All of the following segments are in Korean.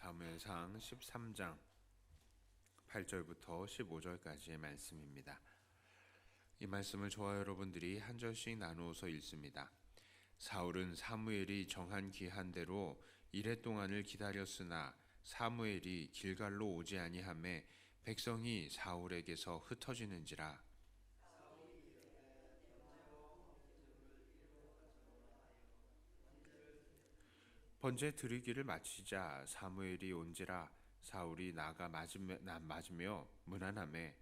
사무엘상 13장 8절부터 15절까지의 말씀입니다. 이 말씀을 저와 여러분들이 한 절씩 나누어서 읽습니다. 사울은 사무엘이 정한 기한대로 이레 동안을 기다렸으나 사무엘이 길갈로 오지 아니하매 백성이 사울에게서 흩어지는지라. 번제 드리기를 마치자 사무엘이 온지라. 사울이 나가 맞으며 문안하매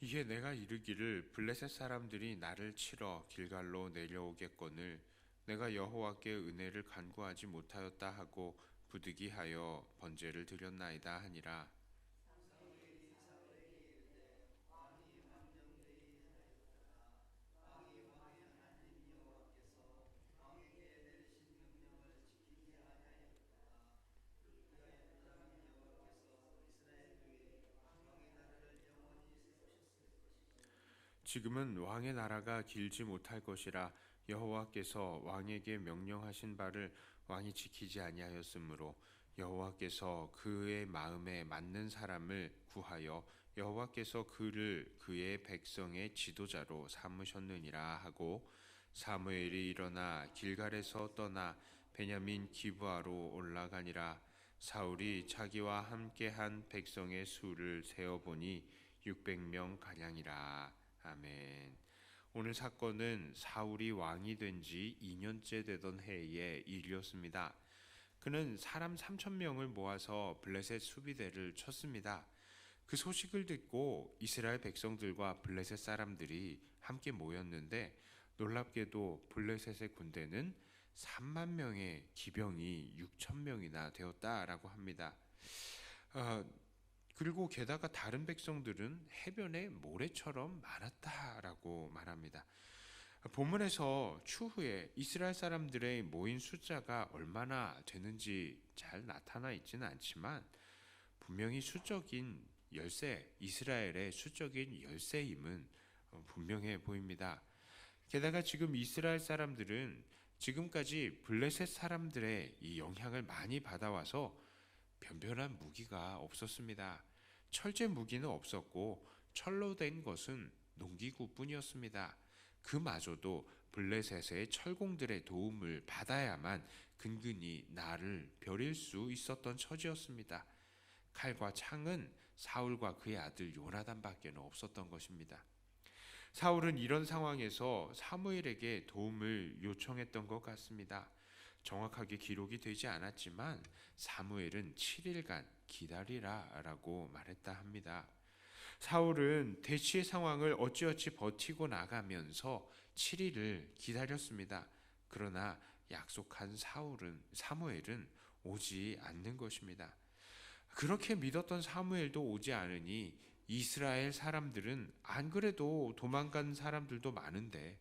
이에 내가 이르기를 블레셋 사람들이 나를 치러 길갈로 내려오겠거늘 내가 여호와께 은혜를 간구하지 못하였다 하고 부득이하여 번제를 드렸나이다 하니라. 지금은 왕의 나라가 길지 못할 것이라 여호와께서 왕에게 명령하신 바를 왕이 지키지 아니하였으므로 여호와께서 그의 마음에 맞는 사람을 구하여 여호와께서 그를 그의 백성의 지도자로 삼으셨느니라 하고 사무엘이 일어나 길갈에서 떠나 베냐민 기브아로 올라가니라. 사울이 자기와 함께한 백성의 수를 세어보니 600명 가량이라. 아멘. 오늘 사건은 사울이 왕이 된 지 2년째 되던 해의 일이었습니다. 그는 사람 3,000명을 모아서 블레셋 수비대를 쳤습니다. 그 소식을 듣고 이스라엘 백성들과 블레셋 사람들이 함께 모였는데 놀랍게도 블레셋의 군대는 3만 명의 기병이 6,000명이나 되었다라고 합니다. 그리고 게다가 다른 백성들은 해변에 모래처럼 많았다라고 말합니다. 본문에서 추후에 이스라엘 사람들의 모인 숫자가 얼마나 되는지 잘 나타나 있지는 않지만 분명히 수적인 열세, 이스라엘의 수적인 열세임은 분명해 보입니다. 게다가 지금 이스라엘 사람들은 지금까지 블레셋 사람들의 이 영향을 많이 받아와서 변변한 무기가 없었습니다. 철제 무기는 없었고 철로 된 것은 농기구뿐이었습니다. 그마저도 블레셋의 철공들의 도움을 받아야만 근근히 나를 벼릴 수 있었던 처지였습니다. 칼과 창은 사울과 그의 아들 요나단밖에 없었던 것입니다. 사울은 이런 상황에서 사무엘에게 도움을 요청했던 것 같습니다. 정확하게 기록이 되지 않았지만 사무엘은 7일간 기다리라 라고 말했다 합니다. 사울은 대치의 상황을 어찌어찌 버티고 나가면서 7일을 기다렸습니다. 그러나 약속한 사무엘은 오지 않는 것입니다. 그렇게 믿었던 사무엘도 오지 않으니 이스라엘 사람들은 안 그래도 도망간 사람들도 많은데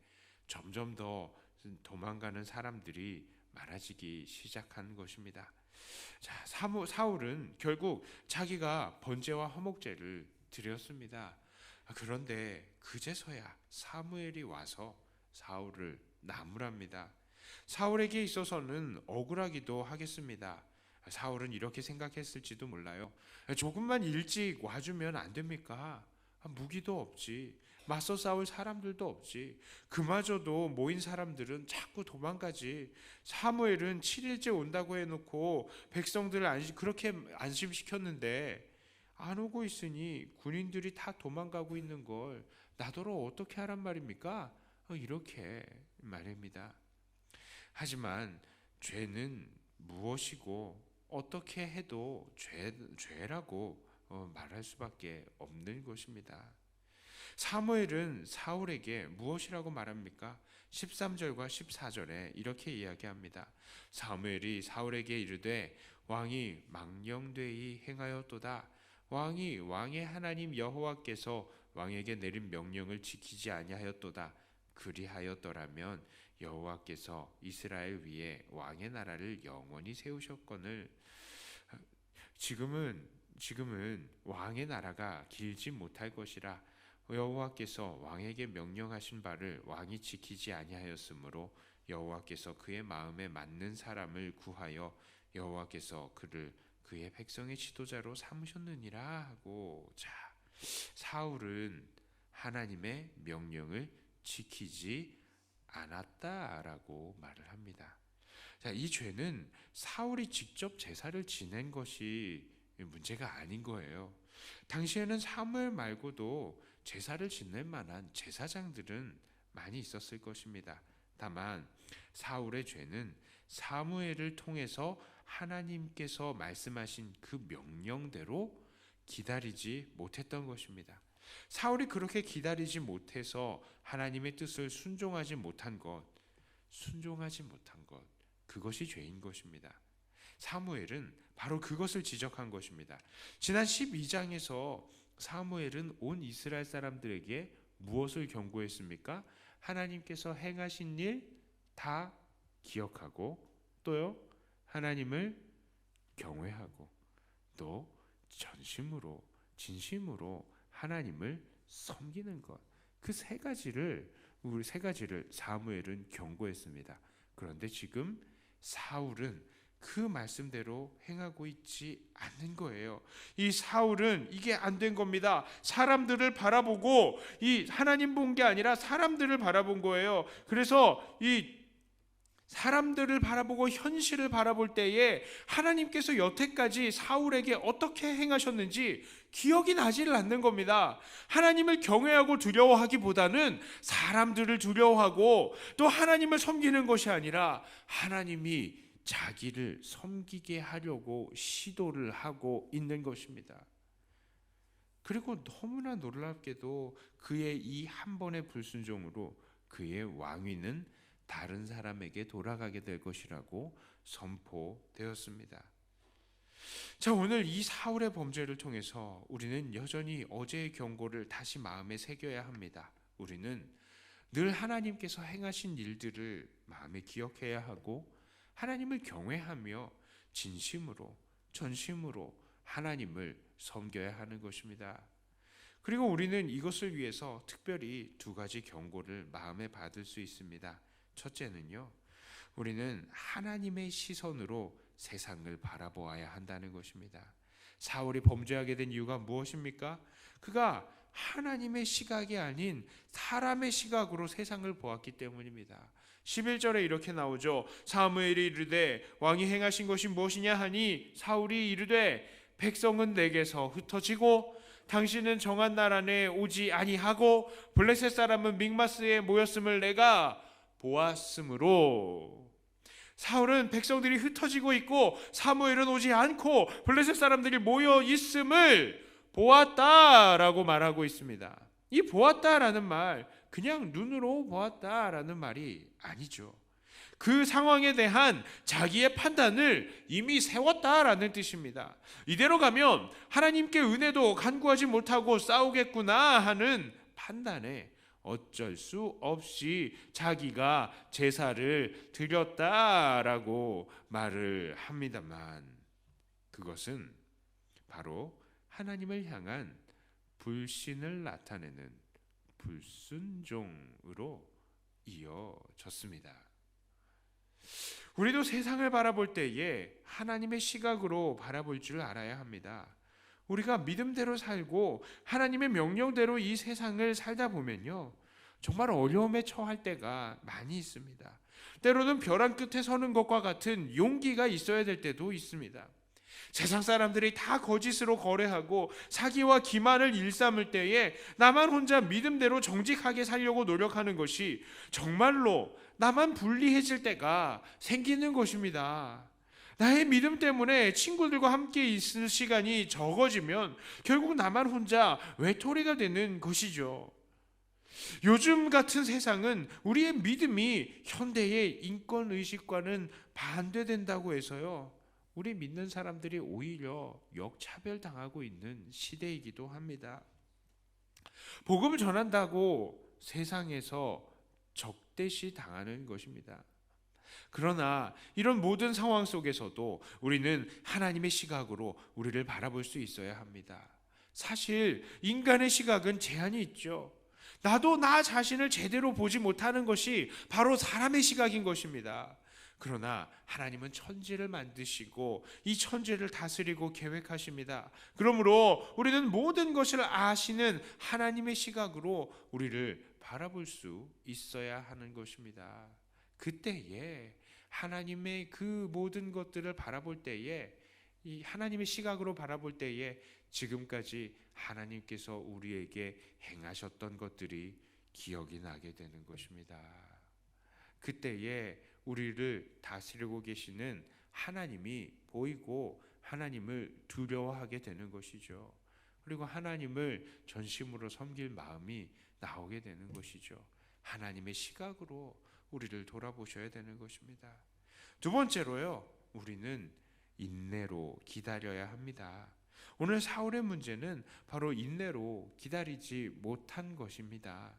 점점 더 도망가는 사람들이 많아지기 시작한 것입니다. 자, 사울은 결국 자기가 번제와 화목제를 드렸습니다. 그런데 그제서야 사무엘이 와서 사울을 나무랍니다. 사울에게 있어서는 억울하기도 하겠습니다. 사울은 이렇게 생각했을지도 몰라요. 조금만 일찍 와주면 안 됩니까? 무기도 없지, 맞서 싸울 사람들도 없지, 그마저도 모인 사람들은 자꾸 도망가지. 사무엘은 7일째 온다고 해놓고 백성들을 그렇게 안심시켰는데 안 오고 있으니 군인들이 다 도망가고 있는 걸 나더러 어떻게 하란 말입니까? 이렇게 말입니다. 하지만 죄는 무엇이고 어떻게 해도 죄라고 말할 수밖에 없는 것입니다. 사무엘은 사울에게 무엇이라고 말합니까? 13절과 14절에 이렇게 이야기합니다. 사무엘이 사울에게 이르되 왕이 망령되이 행하였도다. 왕이 왕의 하나님 여호와께서 왕에게 내린 명령을 지키지 아니하였도다. 그리하였더라면 여호와께서 이스라엘 위에 왕의 나라를 영원히 세우셨거늘. 지금은 왕의 나라가 길지 못할 것이라 여호와께서 왕에게 명령하신 바를 왕이 지키지 아니하였으므로 여호와께서 그의 마음에 맞는 사람을 구하여 여호와께서 그를 그의 백성의 지도자로 삼으셨느니라 하고, 자, 사울은 하나님의 명령을 지키지 않았다라고 말을 합니다. 자, 이 죄는 사울이 직접 제사를 지낸 것이 문제가 아닌 거예요. 당시에는 사무엘 말고도 제사를 지낼 만한 제사장들은 많이 있었을 것입니다. 다만 사울의 죄는 사무엘을 통해서 하나님께서 말씀하신 그 명령대로 기다리지 못했던 것입니다. 사울이 그렇게 기다리지 못해서 하나님의 뜻을 순종하지 못한 것, 그것이 죄인 것입니다. 사무엘은 바로 그것을 지적한 것입니다. 지난 12장에서 사무엘은 온 이스라엘 사람들에게 무엇을 경고했습니까? 하나님께서 행하신 일 다 기억하고, 또요, 하나님을 경외하고, 또 진심으로 하나님을 섬기는 것, 그 세 가지를 사무엘은 경고했습니다. 그런데 지금 사울은 그 말씀대로 행하고 있지 않는 거예요. 이 사울은 이게 안 된 겁니다. 사람들을 바라보고, 이 하나님 본 게 아니라 사람들을 바라본 거예요. 그래서 이 사람들을 바라보고 현실을 바라볼 때에 하나님께서 여태까지 사울에게 어떻게 행하셨는지 기억이 나지를 않는 겁니다. 하나님을 경외하고 두려워하기보다는 사람들을 두려워하고 또 하나님을 섬기는 것이 아니라 하나님이 자기를 섬기게 하려고 시도를 하고 있는 것입니다. 그리고 너무나 놀랍게도 그의 이 한 번의 불순종으로 그의 왕위는 다른 사람에게 돌아가게 될 것이라고 선포되었습니다. 자, 오늘 이 사울의 범죄를 통해서 우리는 여전히 어제의 경고를 다시 마음에 새겨야 합니다. 우리는 늘 하나님께서 행하신 일들을 마음에 기억해야 하고 하나님을 경외하며 진심으로 전심으로 하나님을 섬겨야 하는 것입니다. 그리고 우리는 이것을 위해서 특별히 두 가지 경고를 마음에 받을 수 있습니다. 첫째는요, 우리는 하나님의 시선으로 세상을 바라보아야 한다는 것입니다. 사울이 범죄하게 된 이유가 무엇입니까? 그가 하나님의 시각이 아닌 사람의 시각으로 세상을 보았기 때문입니다. 11절에 이렇게 나오죠. 사무엘이 이르되 왕이 행하신 것이 무엇이냐 하니 사울이 이르되 백성은 내게서 흩어지고 당신은 정한 날 안에 오지 아니하고 블레셋 사람은 믹마스에 모였음을 내가 보았으므로. 사울은 백성들이 흩어지고 있고 사무엘은 오지 않고 블레셋 사람들이 모여 있음을 보았다라고 말하고 있습니다. 이 보았다라는 말, 그냥 눈으로 보았다라는 말이 아니죠. 그 상황에 대한 자기의 판단을 이미 세웠다라는 뜻입니다. 이대로 가면 하나님께 은혜도 간구하지 못하고 싸우겠구나 하는 판단에 어쩔 수 없이 자기가 제사를 드렸다라고 말을 합니다만, 그것은 바로 하나님을 향한 불신을 나타내는 불순종으로 이어졌습니다. 우리도 세상을 바라볼 때에 하나님의 시각으로 바라볼 줄 알아야 합니다. 우리가 믿음대로 살고 하나님의 명령대로 이 세상을 살다 보면요, 정말 어려움에 처할 때가 많이 있습니다. 때로는 벼랑 끝에 서는 것과 같은 용기가 있어야 될 때도 있습니다. 세상 사람들이 다 거짓으로 거래하고 사기와 기만을 일삼을 때에 나만 혼자 믿음대로 정직하게 살려고 노력하는 것이 정말로 나만 불리해질 때가 생기는 것입니다. 나의 믿음 때문에 친구들과 함께 있을 시간이 적어지면 결국 나만 혼자 외톨이가 되는 것이죠. 요즘 같은 세상은 우리의 믿음이 현대의 인권의식과는 반대된다고 해서요, 우리 믿는 사람들이 오히려 역차별당하고 있는 시대이기도 합니다. 복음을 전한다고 세상에서 적대시 당하는 것입니다. 그러나 이런 모든 상황 속에서도 우리는 하나님의 시각으로 우리를 바라볼 수 있어야 합니다. 사실 인간의 시각은 제한이 있죠. 나도 나 자신을 제대로 보지 못하는 것이 바로 사람의 시각인 것입니다. 그러나 하나님은 천지를 만드시고 이 천지를 다스리고 계획하십니다. 그러므로 우리는 모든 것을 아시는 하나님의 시각으로 우리를 바라볼 수 있어야 하는 것입니다. 그때에 하나님의 그 모든 것들을 바라볼 때에, 이 하나님의 시각으로 바라볼 때에 지금까지 하나님께서 우리에게 행하셨던 것들이 기억이 나게 되는 것입니다. 그때에 우리를 다스리고 계시는 하나님이 보이고 하나님을 두려워하게 되는 것이죠. 그리고 하나님을 전심으로 섬길 마음이 나오게 되는 것이죠. 하나님의 시각으로 우리를 돌아보셔야 되는 것입니다. 두 번째로요, 우리는 인내로 기다려야 합니다. 오늘 사울의 문제는 바로 인내로 기다리지 못한 것입니다.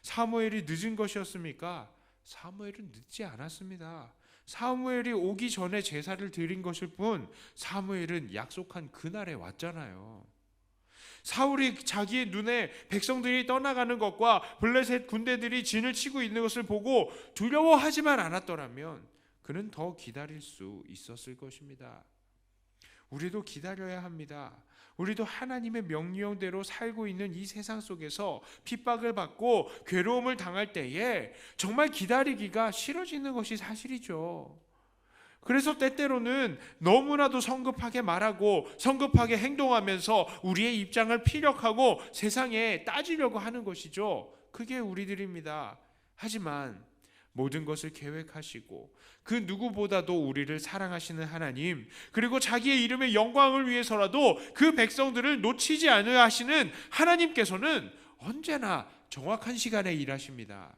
사무엘이 늦은 것이었습니까? 사무엘은 늦지 않았습니다. 사무엘이 오기 전에 제사를 드린 것일 뿐 사무엘은 약속한 그날에 왔잖아요. 사울이 자기의 눈에 백성들이 떠나가는 것과 블레셋 군대들이 진을 치고 있는 것을 보고 두려워하지만 않았더라면 그는 더 기다릴 수 있었을 것입니다. 우리도 기다려야 합니다. 우리도 하나님의 명령대로 살고 있는 이 세상 속에서 핍박을 받고 괴로움을 당할 때에 정말 기다리기가 싫어지는 것이 사실이죠. 그래서 때때로는 너무나도 성급하게 말하고 성급하게 행동하면서 우리의 입장을 피력하고 세상에 따지려고 하는 것이죠. 그게 우리들입니다. 하지만 모든 것을 계획하시고 그 누구보다도 우리를 사랑하시는 하나님, 그리고 자기의 이름의 영광을 위해서라도 그 백성들을 놓치지 않으려 하시는 하나님께서는 언제나 정확한 시간에 일하십니다.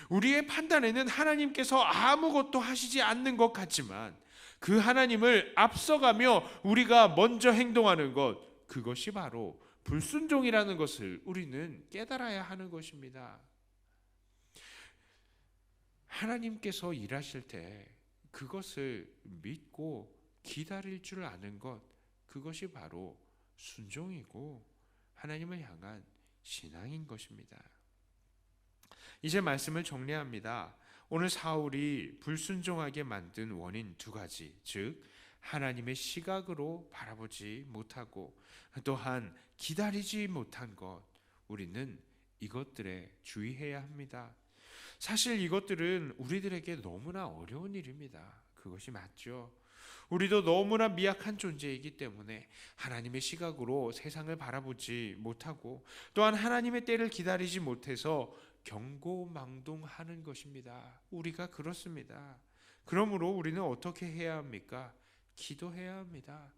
우리의 판단에는 하나님께서 아무것도 하시지 않는 것 같지만 그 하나님을 앞서가며 우리가 먼저 행동하는 것, 그것이 바로 불순종이라는 것을 우리는 깨달아야 하는 것입니다. 하나님께서 일하실 때 그것을 믿고 기다릴 줄 아는 것, 그것이 바로 순종이고 하나님을 향한 신앙인 것입니다. 이제 말씀을 정리합니다. 오늘 사울이 불순종하게 만든 원인 두 가지, 즉 하나님의 시각으로 바라보지 못하고 또한 기다리지 못한 것, 우리는 이것들에 주의해야 합니다. 사실 이것들은 우리들에게 너무나 어려운 일입니다. 그것이 맞죠. 우리도 너무나 미약한 존재이기 때문에 하나님의 시각으로 세상을 바라보지 못하고 또한 하나님의 때를 기다리지 못해서 경고망동하는 것입니다. 우리가 그렇습니다. 그러므로 우리는 어떻게 해야 합니까? 기도해야 합니다.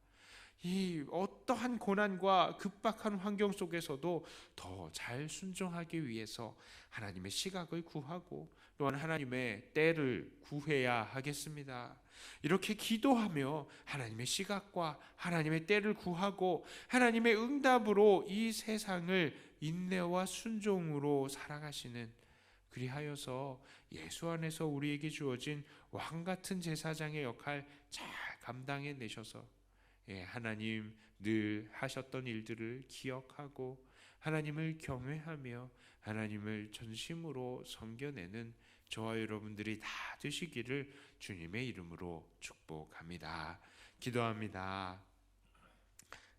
이 어떠한 고난과 급박한 환경 속에서도 더 잘 순종하기 위해서 하나님의 시각을 구하고 또한 하나님의 때를 구해야 하겠습니다. 이렇게 기도하며 하나님의 시각과 하나님의 때를 구하고 하나님의 응답으로 이 세상을 인내와 순종으로 살아가시는, 그리하여서 예수 안에서 우리에게 주어진 왕같은 제사장의 역할 잘 감당해 내셔서 하나님 늘 하셨던 일들을 기억하고 하나님을 경외하며 하나님을 전심으로 섬겨내는 저와 여러분들이 다 되시기를 주님의 이름으로 축복합니다. 기도합니다.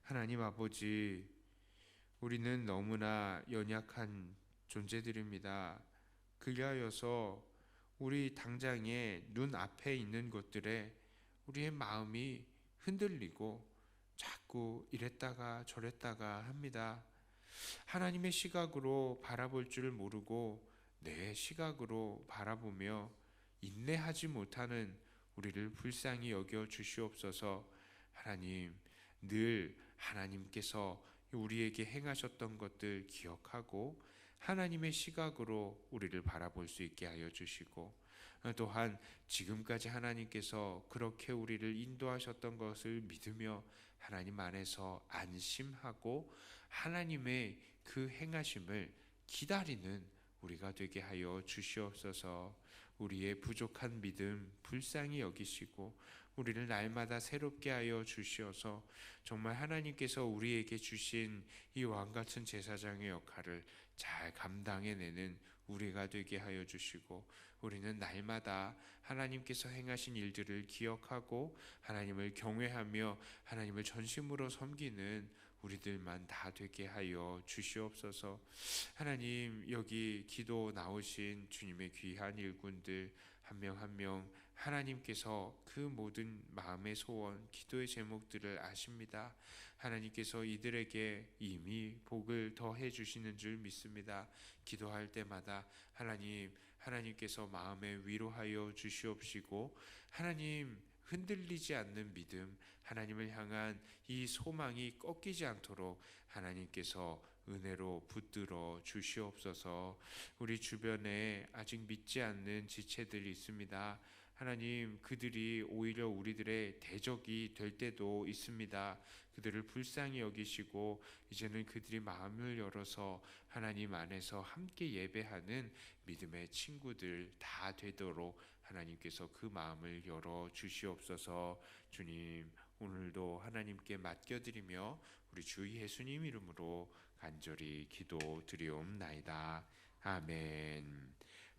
하나님 아버지, 우리는 너무나 연약한 존재들입니다. 그리하여서 우리 당장에 눈앞에 있는 것들에 우리의 마음이 흔들리고 자꾸 이랬다가 저랬다가 합니다. 하나님의 시각으로 바라볼 줄 모르고 내 시각으로 바라보며 인내하지 못하는 우리를 불쌍히 여겨 주시옵소서. 하나님, 늘 하나님께서 우리에게 행하셨던 것들 기억하고 하나님의 시각으로 우리를 바라볼 수 있게 하여 주시고, 또한 지금까지 하나님께서 그렇게 우리를 인도하셨던 것을 믿으며 하나님 안에서 안심하고 하나님의 그 행하심을 기다리는 우리가 되게 하여 주시옵소서. 우리의 부족한 믿음 불쌍히 여기시고 우리를 날마다 새롭게 하여 주시어서 정말 하나님께서 우리에게 주신 이 왕같은 제사장의 역할을 잘 감당해내는 우리가 되게 하여 주시고, 우리는 날마다 하나님께서 행하신 일들을 기억하고 하나님을 경외하며 하나님을 전심으로 섬기는 우리들만 다 되게 하여 주시옵소서. 하나님, 여기 기도 나오신 주님의 귀한 일꾼들 한 명 한 명 하나님께서 그 모든 마음의 소원, 기도의 제목들을 아십니다. 하나님께서 이들에게 이미 복을 더해 주시는 줄 믿습니다. 기도할 때마다 하나님께서 마음에 위로하여 주시옵시고, 하나님 흔들리지 않는 믿음, 하나님을 향한 이 소망이 꺾이지 않도록 하나님께서 은혜로 붙들어 주시옵소서. 우리 주변에 아직 믿지 않는 지체들이 있습니다. 하나님, 그들이 오히려 우리들의 대적이 될 때도 있습니다. 그들을 불쌍히 여기시고 이제는 그들이 마음을 열어서 하나님 안에서 함께 예배하는 믿음의 친구들 다 되도록 하나님께서 그 마음을 열어 주시옵소서. 주님, 오늘도 하나님께 맡겨드리며 우리 주 예수님 이름으로 간절히 기도드리옵나이다. 아멘.